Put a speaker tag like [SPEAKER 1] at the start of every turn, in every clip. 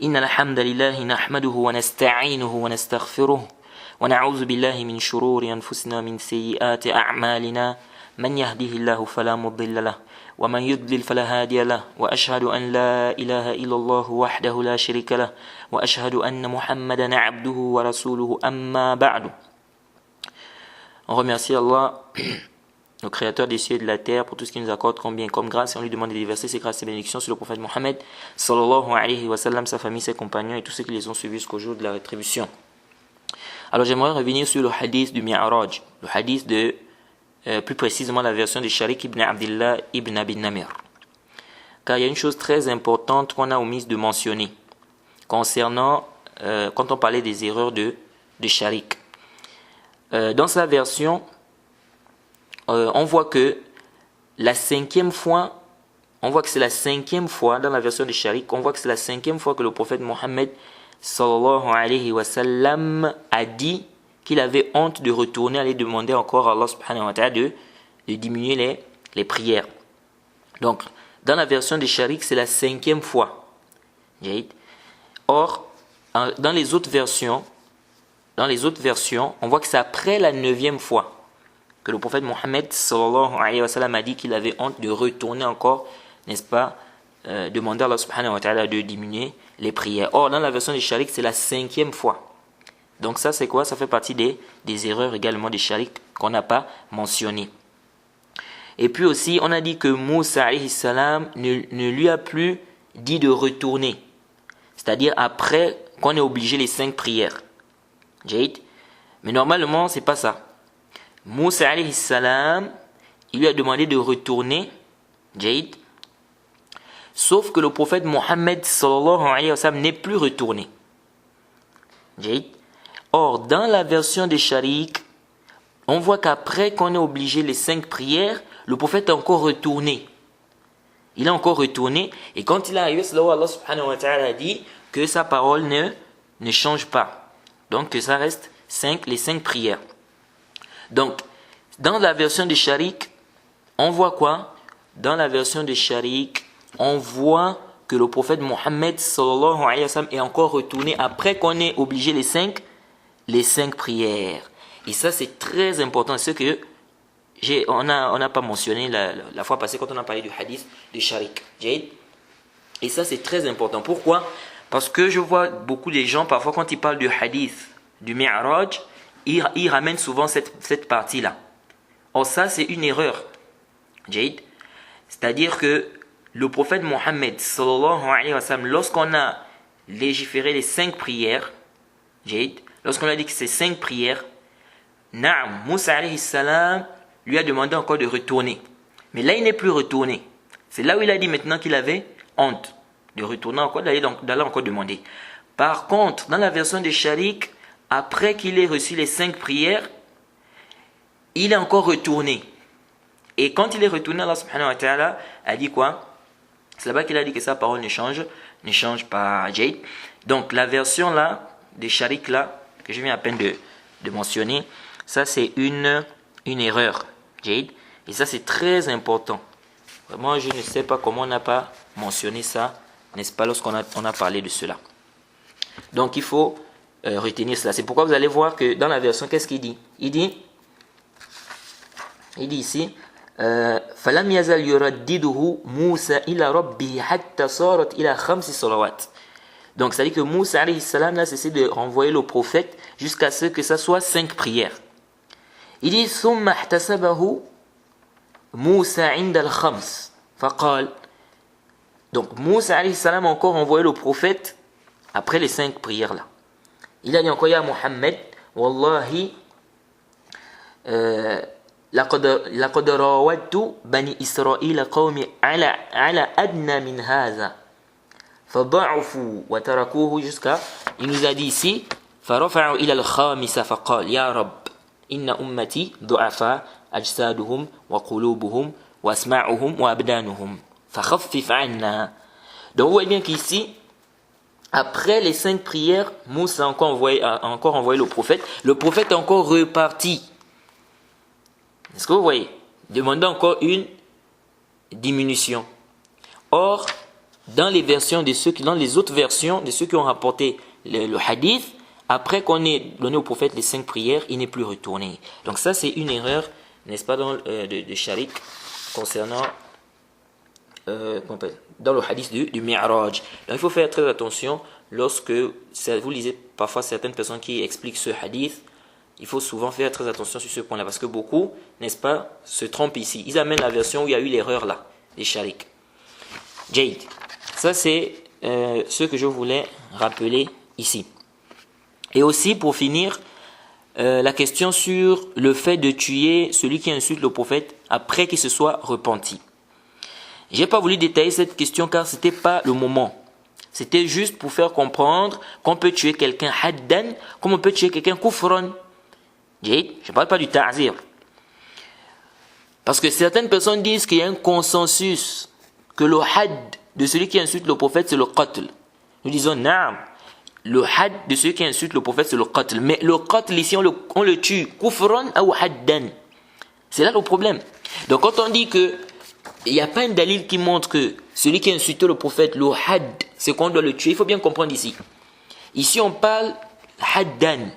[SPEAKER 1] إن الحمد لله نحمده ونستعينه ونستغفره ونعوذ بالله من شرور أنفسنا من سيئات أعمالنا من يهده الله فلا مضل له ومن يضلل فلا هادي له وأشهد أن لا إله إلا الله وحده لا شريك له وأشهد أن محمدا عبده ورسوله أما بعد. On remercie Allah, le créateur des cieux et de la terre, pour tout ce qu'il nous accorde comme bien, comme grâce, et on lui demande de déverser ses grâces et bénédictions sur le prophète Mohammed sallallahu alayhi wa sallam, sa famille, ses compagnons et tous ceux qui les ont suivis jusqu'au jour de la rétribution. Alors j'aimerais revenir sur le hadith du Mi'raj, le hadith de, plus précisément la version de Sharik ibn Abdullah ibn Abi Namir. Car il y a une chose très importante qu'on a omise de mentionner concernant, quand on parlait des erreurs de Sharik. Dans sa version, on voit que la cinquième fois, c'est la cinquième fois dans la version de Sharik, on voit que c'est la cinquième fois que le prophète Mohammed sallallahu alayhi wa sallam a dit qu'il avait honte de retourner aller demander encore à Allah subhanahu wa ta'ala de diminuer les prières. Donc, dans la version de Sharik, c'est la cinquième fois. Or, dans les autres versions, on voit que c'est après la neuvième fois que le prophète Mohammed sallallahu alayhi wa sallam a dit qu'il avait honte de retourner encore, n'est-ce pas, demander à Allah subhanahu wa ta'ala de diminuer les prières. Or, dans la version de Sharik, c'est la cinquième fois. Donc ça, c'est quoi? Ça fait partie des erreurs également de Sharik qu'on n'a pas mentionnées. Et puis aussi, on a dit que Moussa alayhi salam ne lui a plus dit de retourner. C'est-à-dire après qu'on ait obligé les 5 prières. Mais normalement, c'est pas ça. Moussa alayhi salam, il lui a demandé de retourner. Sauf que le prophète Mohammed sallallahu alayhi wa sallam n'est plus retourné. Or, dans la version de Sharik, on voit qu'après qu'on ait obligé les 5 prières, le prophète est encore retourné. Il est encore retourné. Et quand il est arrivé, c'est là où Allah subhanahu wa ta'ala a dit que sa parole ne change pas. Donc que ça reste les 5 prières. Donc, dans la version de Sharik, on voit quoi? Dans la version de Sharik, on voit que le prophète Mohammed sallallahu alayhi wa sallam est encore retourné après qu'on ait obligé les 5 prières. Et ça, c'est très important. C'est ce que on n'a pas mentionné la fois passée quand on a parlé du hadith de Sharik. Et ça, c'est très important. Pourquoi? Parce que je vois beaucoup de gens, parfois quand ils parlent du hadith, du Mi'raj, ils ramènent souvent cette partie-là. Or ça, c'est une erreur. C'est-à-dire que le prophète Mohammed sallallahu alayhi wa sallam, lorsqu'on a légiféré les 5 prières, lorsqu'on a dit que c'est 5 prières, Moussa alayhi salam lui a demandé encore de retourner. Mais là, il n'est plus retourné. C'est là où il a dit maintenant qu'il avait honte de retourner encore, d'aller encore demander. Par contre, dans la version de Sharik, après qu'il ait reçu les 5 prières, il est encore retourné. Et quand il est retourné, Allah subhanahu wa ta'ala a dit quoi? C'est là-bas qu'il a dit que sa parole ne change pas. Donc la version là, de Sharik là, que je viens à peine de mentionner, ça c'est une erreur. Et ça c'est très important. Vraiment, je ne sais pas comment on n'a pas mentionné ça, n'est-ce pas, lorsqu'on a parlé de cela. Donc il faut retenir cela. C'est pourquoi vous allez voir que dans la version, qu'est-ce qu'il dit? Il dit ici, فَلَمْ يَزَلْ يُرَدِّدُهُ مُوسَى إِلَى رَبِّهِ حَتَّى صَارَتْ إِلَى 5 صَلَوَاتٍ. Donc ça dit que Moussa alayhi salam là cessé de renvoyer le prophète jusqu'à ce que ça soit 5 prières. Il dit ثُمَّ احْتَسَبَهُ مُوسَى عِنْدَ الْخَمْسِ فَقَالَ. Donc Moussa alayhi salam a encore envoyé le prophète après les 5 prières là. Il a dit encore, ya Muhammad, Wallahi, لقد راودت بني إسرائيل قومي على أدنى من هذا فضعفوا وتركوه jusqu'à, il nous a dit ici, فرفعوا إلى الخامسة فقال يا رب إن أمتي ضعفاء أجسادهم وقلوبهم وأسماعهم وأبدانهم فخفف عنا. Donc vous voyez bien qu'ici, après les 5 prières, Moussa a encore envoyé le prophète. Le prophète est encore reparti. Est-ce que vous voyez? Demandant encore une diminution. Or, dans les versions de dans les autres versions de ceux qui ont rapporté le hadith, après qu'on ait donné au prophète les 5 prières, il n'est plus retourné. Donc ça, c'est une erreur, n'est-ce pas, de Sharik concernant dans le hadith du Mi'raj. Donc il faut faire très attention lorsque vous lisez parfois certaines personnes qui expliquent ce hadith. Il faut souvent faire très attention sur ce point-là parce que beaucoup, n'est-ce pas, se trompent ici. Ils amènent la version où il y a eu l'erreur là, des Sharik. Jade. Ça c'est ce que je voulais rappeler ici. Et aussi pour finir, la question sur le fait de tuer celui qui insulte le prophète après qu'il se soit repenti. J'ai pas voulu détailler cette question car c'était pas le moment. C'était juste pour faire comprendre qu'on peut tuer quelqu'un haddan comme on peut tuer quelqu'un kufran. Je parle pas du ta'zir. Parce que certaines personnes disent qu'il y a un consensus que le had de celui qui insulte le prophète c'est le qatl. Nous disons naam. Le had de celui qui insulte le prophète c'est le qatl. Mais le qatl ici on le tue kufran ou haddan. C'est là le problème. Donc quand on dit que il n'y a pas un dalil qui montre que celui qui a insulté le prophète, le had, c'est qu'on doit le tuer. Il faut bien comprendre ici. Ici, on parle haddan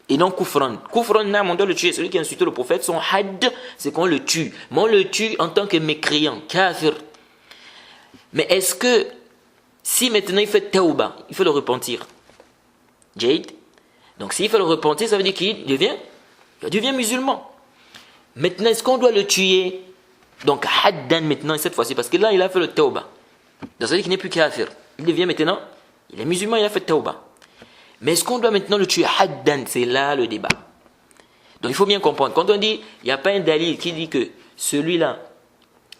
[SPEAKER 1] et non kufran. Kufran, on doit le tuer. Celui qui a insulté le prophète, son had, c'est qu'on le tue. Mais on le tue en tant que mécréant, kafir. Mais est-ce que, si maintenant il fait tawba, il faut le repentir. Jade. Donc s'il fait le repentir, ça veut dire qu'il devient musulman. Maintenant, est-ce qu'on doit le tuer? Donc, haddan maintenant, cette fois-ci, parce que là, il a fait le tawba. Donc, ça veut dire qu'il n'est plus kafir. Il devient maintenant, il est musulman, il a fait tawba. Mais est-ce qu'on doit maintenant le tuer haddan? C'est là le débat. Donc, il faut bien comprendre. Quand on dit, il n'y a pas un dalil qui dit que celui-là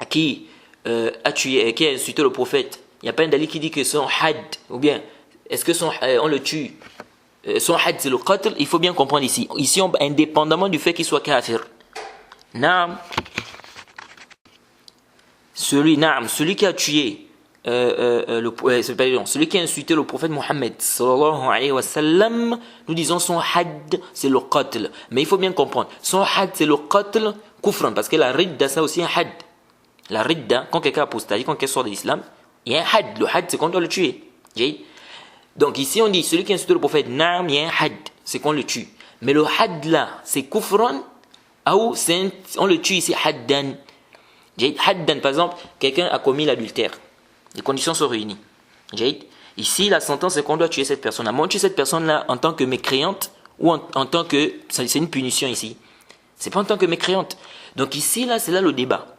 [SPEAKER 1] qui a tué, qui a insulté le prophète, il n'y a pas un dalil qui dit que son had, ou bien, est-ce que on le tue, son had c'est le qatl, il faut bien comprendre ici. Ici, indépendamment du fait qu'il soit kafir. Naam. Celui qui a tué celui qui a insulté le prophète Mohammed sallallahu alayhi wa sallam, nous disons son had c'est le qatl. Mais il faut bien comprendre, son had c'est le qatl kufran, parce que la ridda ça aussi un had. La ridda, quand quelqu'un apostasie, quand quelqu'un sort de l'islam, il y a un had. Le had c'est qu'on doit le tuer. Donc ici on dit celui qui a insulté le prophète, il y a un had, c'est qu'on le tue. Mais le had là, c'est kufran ou on le tue ici haddan. Haddan, par exemple, quelqu'un a commis l'adultère. Les conditions sont réunies. Ici, la sentence, c'est qu'on doit tuer cette personne-là. Mais on tue cette personne-là en tant que mécréante ou en tant que... C'est une punition ici. C'est pas en tant que mécréante. Donc ici, là, c'est là le débat.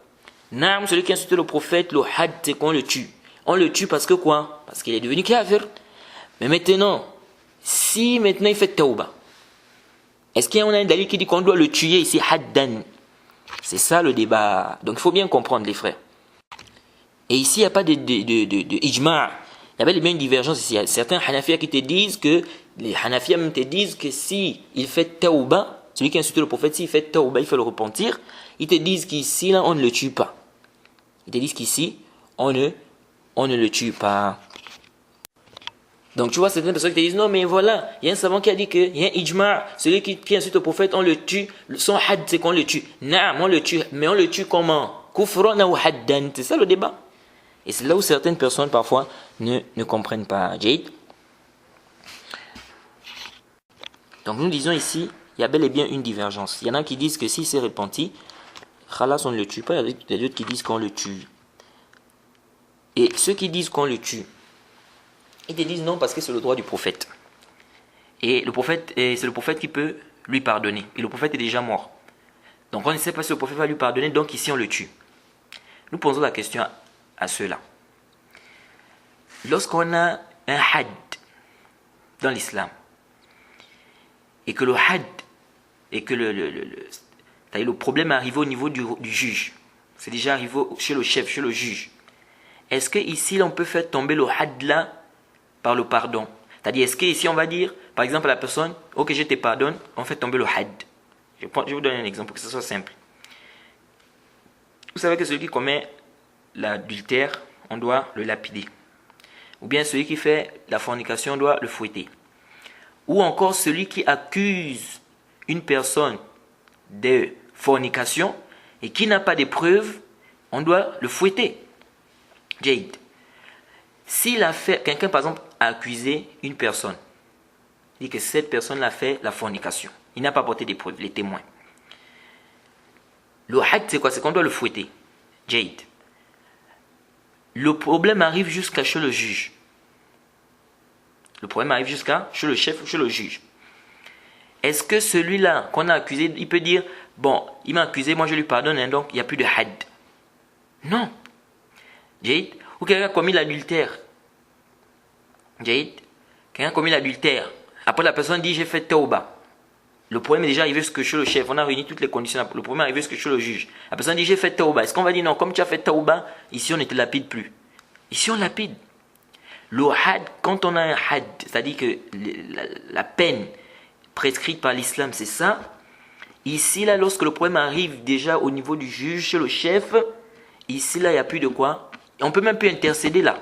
[SPEAKER 1] Naam, celui qui a insulté le prophète, le had, c'est qu'on le tue. On le tue parce que quoi? Parce qu'il est devenu kafir. Mais maintenant, si maintenant il fait tawba, est-ce qu'il y a un dalil qui dit qu'on doit le tuer ici, haddan? C'est ça le débat. Donc il faut bien comprendre les frères. Et ici il n'y a pas de ijma'. Il y avait bien une divergence ici. Il y a certains Hanafiyas qui te disent que, les Hanafiyas même te disent que si il fait tawba, celui qui a insulté le prophète, s'il fait tawba, il fait le repentir, ils te disent qu'ici là on ne le tue pas. Ils te disent qu'ici on ne le tue pas. Donc tu vois certaines personnes qui te disent non mais voilà, il y a un savant qui a dit qu'il y a un ijma', celui qui insulte le prophète on le tue, son had c'est qu'on le tue. Naam, on le tue, mais on le tue comment? Kufran ou haddan, c'est ça le débat. Et c'est là où certaines personnes parfois ne comprennent pas. Jade. Donc nous disons ici, il y a bel et bien une divergence. Il y en a qui disent que si c'est repenti, khalas on ne le tue pas, il y a d'autres qui disent qu'on le tue. Et ceux qui disent qu'on le tue, ils te disent non parce que c'est le droit du prophète. Et c'est le prophète qui peut lui pardonner. Et le prophète est déjà mort. Donc on ne sait pas si le prophète va lui pardonner, donc ici on le tue. Nous posons la question à ceux-là. Lorsqu'on a un had dans l'islam, et que le had, et que le problème arrive au niveau du juge, c'est déjà arrivé chez le chef, chez le juge, est-ce que ici on peut faire tomber le had là par le pardon? C'est-à-dire, est-ce qu'ici on va dire, par exemple à la personne, ok je te pardonne, on fait tomber le had. Je vous donne un exemple pour que ce soit simple. Vous savez que celui qui commet l'adultère, on doit le lapider. Ou bien celui qui fait la fornication, on doit le fouetter. Ou encore celui qui accuse une personne de fornication et qui n'a pas de preuves, on doit le fouetter. Jade. S'il a fait, quelqu'un par exemple a accusé une personne, il dit que cette personne a fait la fornication. Il n'a pas apporté des preuves, les témoins. Le had, c'est quoi? C'est qu'on doit le fouetter. Jade. Le problème arrive jusqu'à chez le juge. Le problème arrive jusqu'à chez le chef ou chez le juge. Est-ce que celui-là qu'on a accusé, il peut dire, bon, il m'a accusé, moi je lui pardonne, hein, donc il n'y a plus de had? Non. Jade. Ou quelqu'un a commis l'adultère. Jade. Quelqu'un a commis l'adultère. Après la personne dit, j'ai fait tauba. Le problème est déjà arrivé jusque chez le chef. On a réuni toutes les conditions. Le problème est arrivé jusque chez le juge. La personne dit, j'ai fait tauba. Est-ce qu'on va dire, non, comme tu as fait tauba, ici on ne te lapide plus. Ici on lapide. Le had, quand on a un had, c'est-à-dire que la peine prescrite par l'islam, c'est ça. Ici, là, lorsque le problème arrive déjà au niveau du juge, chez le chef, ici, là, il n'y a plus de quoi. On ne peut même plus intercéder là.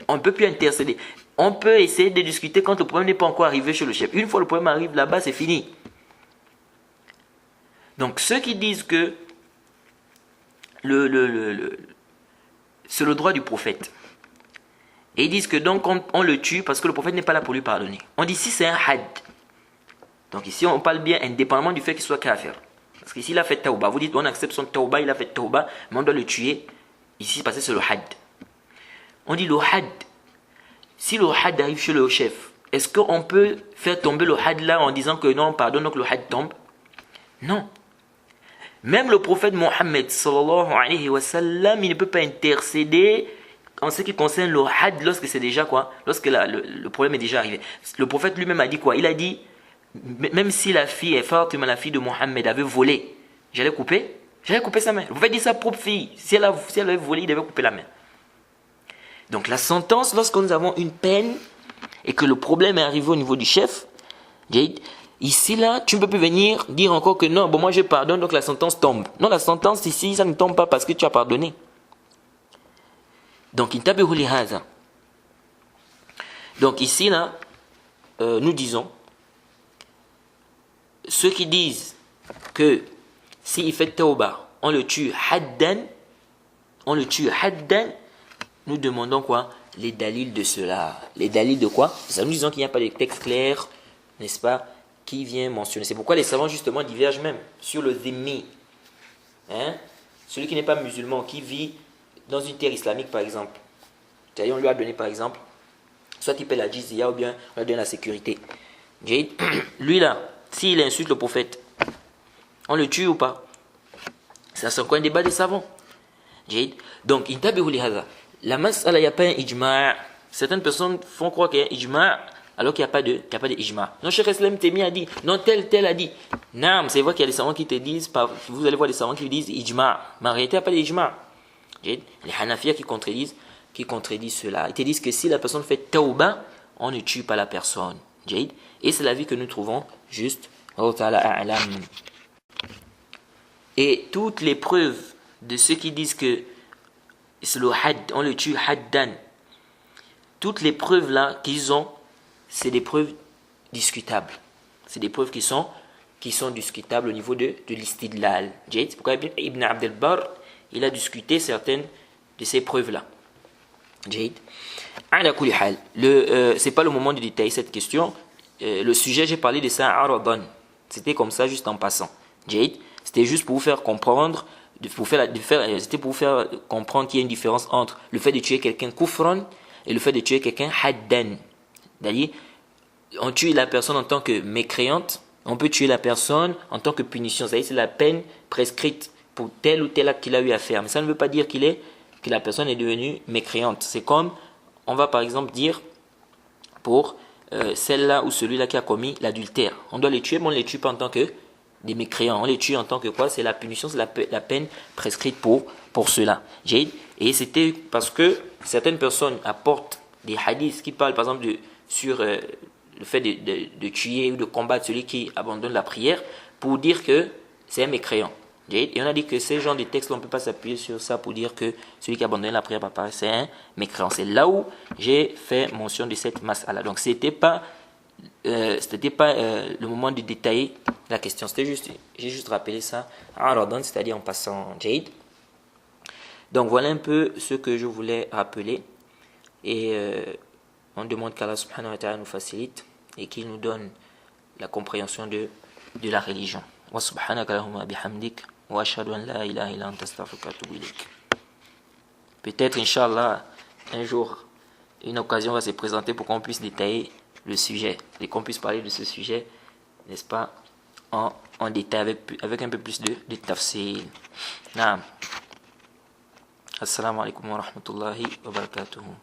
[SPEAKER 1] On ne peut plus intercéder. On peut essayer de discuter quand le problème n'est pas encore arrivé chez le chef. Une fois le problème arrive là-bas, c'est fini. Donc, ceux qui disent que c'est le droit du prophète, et ils disent que donc on le tue parce que le prophète n'est pas là pour lui pardonner. On dit si c'est un had. Donc ici on parle bien indépendamment du fait qu'il soit kafir. Parce qu'ici il a fait tauba. Vous dites on accepte son tauba, il a fait tauba, mais on doit le tuer. Ici parce que c'est le had. On dit le had. Si le had arrive chez le chef, est-ce qu'on peut faire tomber le had là en disant que non, pardon, donc le had tombe? Non. Même le prophète Mohammed sallallahu alayhi wa sallam, il ne peut pas intercéder en ce qui concerne le had lorsque c'est déjà quoi? Lorsque le problème est déjà arrivé. Le prophète lui-même a dit quoi? Il a dit, même si la fille est Fatima, la fille de Mohammed, avait volé, j'allais couper sa main. Le prophète dit sa propre fille. Si elle avait volé, il devait couper la main. Donc la sentence, lorsque nous avons une peine et que le problème est arrivé au niveau du chef, ici là, tu ne peux plus venir dire encore que non, bon moi je pardonne, donc la sentence tombe. Non, la sentence ici, ça ne tombe pas parce que tu as pardonné. Donc ici là, nous disons, ceux qui disent que s'il fait tauba, on le tue haddan, nous demandons quoi? Les dalils de cela. Les dalils de quoi? Ça nous disons qu'il n'y a pas de texte clair, n'est-ce pas, qui vient mentionner. C'est pourquoi les savants justement divergent même sur le dhimmi. Celui qui n'est pas musulman, qui vit dans une terre islamique par exemple. C'est-à-dire on lui a donné par exemple, soit il paie la jizya ou bien on lui a donné la sécurité. Lui là, s'il insulte le prophète, on le tue ou pas? Ça c'est encore un débat des savants. Donc, la mas'ala, il n'y a pas un ijma'. Certaines personnes font croire qu'il y a un ijma' alors qu'il n'y a pas de ijma'. Non, Cheikh Islam Temi a dit, non, tel a dit. Non, c'est vrai qu'il y a des savants qui te disent, vous allez voir des savants qui disent ijma'. Mais en réalité, il n'y a pas d'ijma'. Les Hanafiya qui contredisent cela. Ils te disent que si la personne fait tauba, on ne tue pas la personne. Et c'est l'avis que nous trouvons juste. Et toutes les preuves de ceux qui disent que c'est le had, on le tue haddan, toutes les preuves là qu'ils ont, c'est des preuves discutables. C'est des preuves qui sont discutables au niveau de l'istidlal. C'est pourquoi Ibn Abd al-Barr, il a discuté certaines de ces preuves là. C'est pas le moment de détailler cette question. Le sujet, j'ai parlé de ça à Aradan. C'était comme ça, juste en passant. C'était juste pour vous faire comprendre, c'était pour vous faire comprendre qu'il y a une différence entre le fait de tuer quelqu'un kufran et le fait de tuer quelqu'un haddan. C'est-à-dire, on tue la personne en tant que mécréante, on peut tuer la personne en tant que punition. C'est-à-dire, c'est la peine prescrite pour tel ou tel acte qu'il a eu à faire. Mais ça ne veut pas dire que la personne est devenue mécréante. C'est comme, on va par exemple dire, pour celle-là ou celui-là qui a commis l'adultère. On doit les tuer, mais on ne les tue pas en tant que des mécréants. On les tue en tant que quoi? C'est la punition, c'est la peine prescrite pour cela. Et c'était parce que certaines personnes apportent des hadiths qui parlent par exemple sur le fait de tuer ou de combattre celui qui abandonne la prière pour dire que c'est un mécréant. Et on a dit que ces genres de textes, on ne peut pas s'appuyer sur ça pour dire que celui qui abandonne la prière, c'est un mécréant. C'est là où j'ai fait mention de cette mas'ala. Donc, c'était pas le moment de détailler la question. J'ai juste rappelé ça en Ramadan, c'est-à-dire en passant Jade. Donc, voilà un peu ce que je voulais rappeler. Et on demande qu'Allah subhanahu wa ta'ala nous facilite et qu'il nous donne la compréhension de la religion. Wa subhanaka Allahumma bihamdik wa ashhadu an la ilaha illa anta astaghfiruka wa atubu ilayk. Peut-être, Inch'Allah, un jour, une occasion va se présenter pour qu'on puisse détailler le sujet et qu'on puisse parler de ce sujet, n'est-ce pas, en détail avec un peu plus de tafsir. Naam. Assalamu alaikum wa rahmatullahi wa barakatuhu.